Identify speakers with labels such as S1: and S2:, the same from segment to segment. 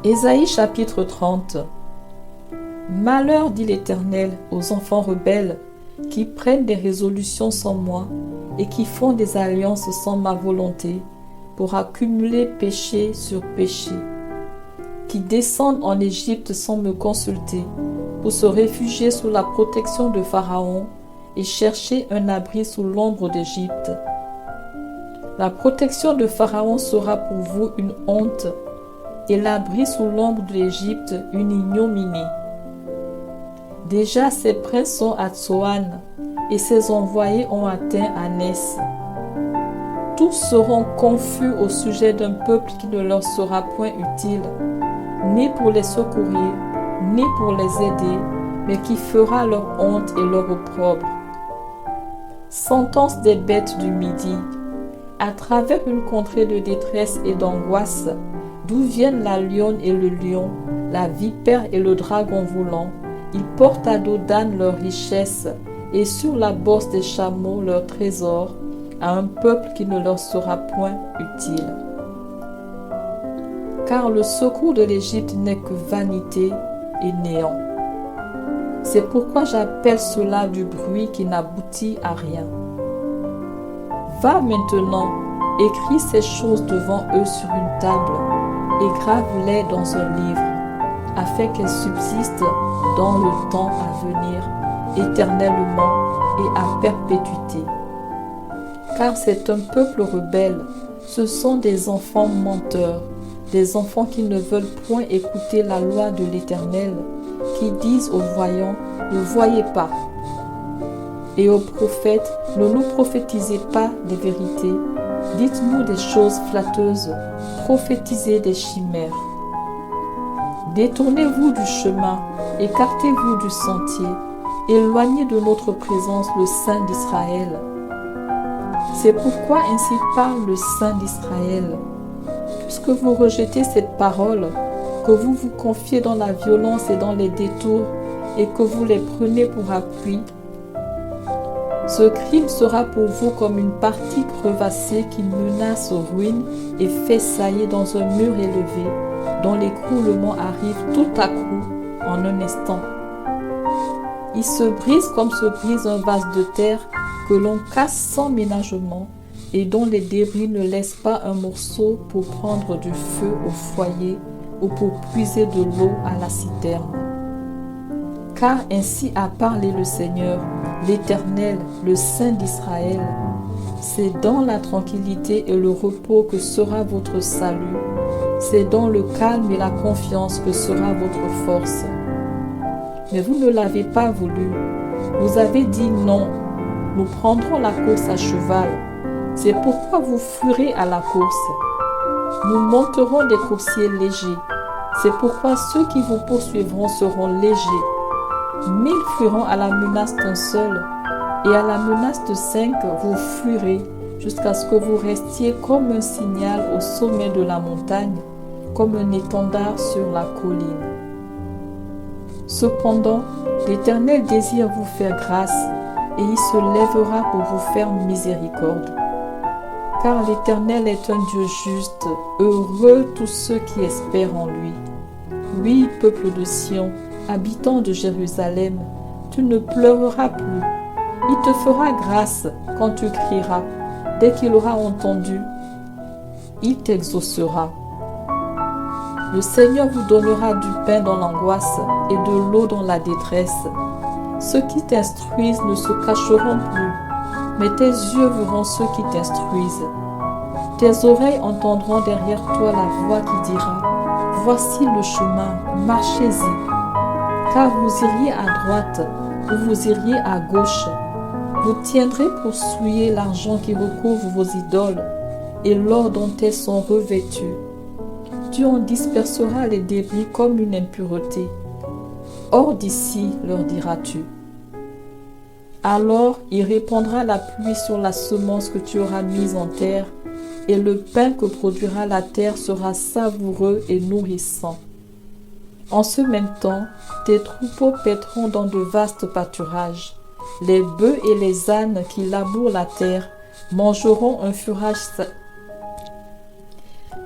S1: Ésaïe chapitre 30. Malheur, dit l'Éternel, aux enfants rebelles qui prennent des résolutions sans moi et qui font des alliances sans ma volonté pour accumuler péché sur péché, qui descendent en Égypte sans me consulter pour se réfugier sous la protection de Pharaon et chercher un abri sous l'ombre d'Égypte. La protection de Pharaon sera pour vous une honte et l'abri sous l'ombre de l'Égypte une ignominie. Déjà ses princes sont à Tsoan et ses envoyés ont atteint Anès. Tous seront confus au sujet d'un peuple qui ne leur sera point utile, ni pour les secourir, ni pour les aider, mais qui fera leur honte et leur opprobre. Sentence des bêtes du Midi. À travers une contrée de détresse et d'angoisse, d'où viennent la lionne et le lion, la vipère et le dragon volant, ils portent à dos d'âne leurs richesses et sur la bosse des chameaux leurs trésors, à un peuple qui ne leur sera point utile. Car le secours de l'Égypte n'est que vanité et néant. C'est pourquoi j'appelle cela du bruit qui n'aboutit à rien. Va maintenant, écris ces choses devant eux sur une table et grave-les dans un livre, afin qu'elles subsistent dans le temps à venir, éternellement et à perpétuité. Car c'est un peuple rebelle, ce sont des enfants menteurs, des enfants qui ne veulent point écouter la loi de l'Éternel, qui disent aux voyants, ne voyez pas, et aux prophètes, ne nous prophétisez pas des vérités, dites-nous des choses flatteuses, prophétisez des chimères. Détournez-vous du chemin, écartez-vous du sentier, éloignez de notre présence le Saint d'Israël. C'est pourquoi ainsi parle le Saint d'Israël. Puisque vous rejetez cette parole, que vous vous confiez dans la violence et dans les détours, et que vous les prenez pour appui, ce crime sera pour vous comme une partie crevassée qui menace ruine et fait saillir dans un mur élevé, dont l'écroulement arrive tout à coup en un instant. Il se brise comme se brise un vase de terre que l'on casse sans ménagement et dont les débris ne laissent pas un morceau pour prendre du feu au foyer ou pour puiser de l'eau à la citerne. Car ainsi a parlé le Seigneur, l'Éternel, le Saint d'Israël. C'est dans la tranquillité et le repos que sera votre salut. C'est dans le calme et la confiance que sera votre force. Mais vous ne l'avez pas voulu. Vous avez dit non. Nous prendrons la course à cheval. C'est pourquoi vous fuirez à la course. Nous monterons des coursiers légers. C'est pourquoi ceux qui vous poursuivront seront légers. 1000 fuiront à la menace d'un seul, et à la menace de 5, vous fuirez, jusqu'à ce que vous restiez comme un signal au sommet de la montagne, comme un étendard sur la colline. Cependant, l'Éternel désire vous faire grâce, et il se lèvera pour vous faire miséricorde. Car l'Éternel est un Dieu juste, heureux tous ceux qui espèrent en lui. Oui, peuple de Sion, habitant de Jérusalem, tu ne pleureras plus. Il te fera grâce quand tu crieras. Dès qu'il aura entendu, il t'exaucera. Le Seigneur vous donnera du pain dans l'angoisse et de l'eau dans la détresse. Ceux qui t'instruisent ne se cacheront plus, mais tes yeux verront ceux qui t'instruisent. Tes oreilles entendront derrière toi la voix qui dira « Voici le chemin, marchez-y ». Car vous iriez à droite ou vous iriez à gauche. Vous tiendrez pour souiller l'argent qui recouvre vos idoles et l'or dont elles sont revêtues. Tu en disperseras les débris comme une impureté. Hors d'ici, leur diras-tu. Alors il répandra la pluie sur la semence que tu auras mise en terre, et le pain que produira la terre sera savoureux et nourrissant. En ce même temps, tes troupeaux paîtront dans de vastes pâturages. Les bœufs et les ânes qui labourent la terre mangeront un fourrage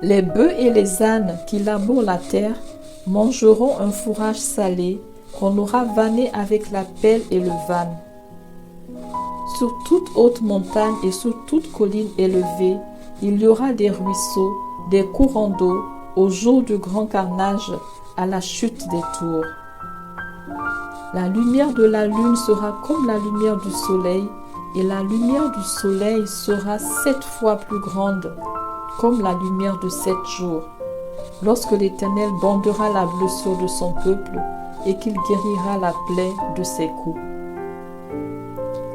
S1: Les bœufs et les ânes qui labourent la terre mangeront un fourrage salé qu'on aura vanné avec la pelle et le vanne. Sur toute haute montagne et sur toute colline élevée, il y aura des ruisseaux, des courants d'eau, au jour du grand carnage, à la chute des tours. La lumière de la lune sera comme la lumière du soleil, et la lumière du soleil sera 7 fois plus grande, comme la lumière de 7 jours, lorsque l'Éternel bandera la blessure de son peuple et qu'il guérira la plaie de ses coups.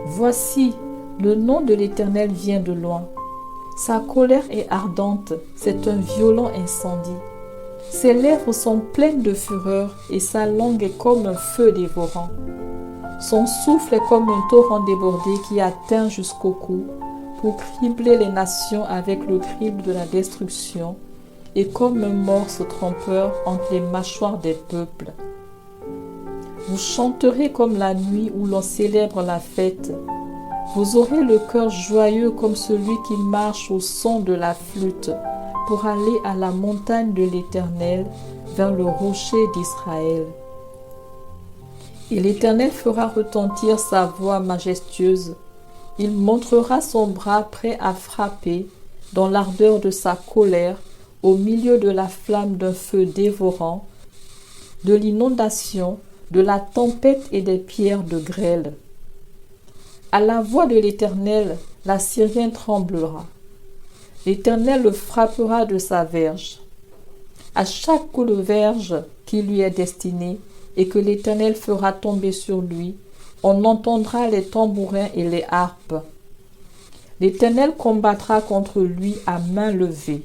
S1: Voici, le nom de l'Éternel vient de loin. Sa colère est ardente, c'est un violent incendie. Ses lèvres sont pleines de fureur et sa langue est comme un feu dévorant. Son souffle est comme un torrent débordé qui atteint jusqu'au cou pour cribler les nations avec le crible de la destruction et comme un morse trompeur entre les mâchoires des peuples. Vous chanterez comme la nuit où l'on célèbre la fête. Vous aurez le cœur joyeux comme celui qui marche au son de la flûte pour aller à la montagne de l'Éternel, vers le rocher d'Israël. Et l'Éternel fera retentir sa voix majestueuse. Il montrera son bras prêt à frapper, dans l'ardeur de sa colère, au milieu de la flamme d'un feu dévorant, de l'inondation, de la tempête et des pierres de grêle. À la voix de l'Éternel, l'Assyrien tremblera. L'Éternel le frappera de sa verge. À chaque coup de verge qui lui est destiné et que l'Éternel fera tomber sur lui, on entendra les tambourins et les harpes. L'Éternel combattra contre lui à main levée.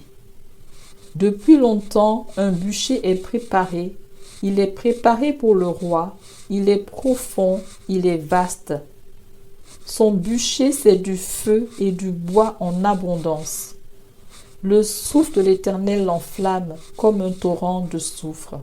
S1: Depuis longtemps, un bûcher est préparé. Il est préparé pour le roi. Il est profond, il est vaste. Son bûcher, c'est du feu et du bois en abondance. Le souffle de l'Éternel l'enflamme comme un torrent de soufre.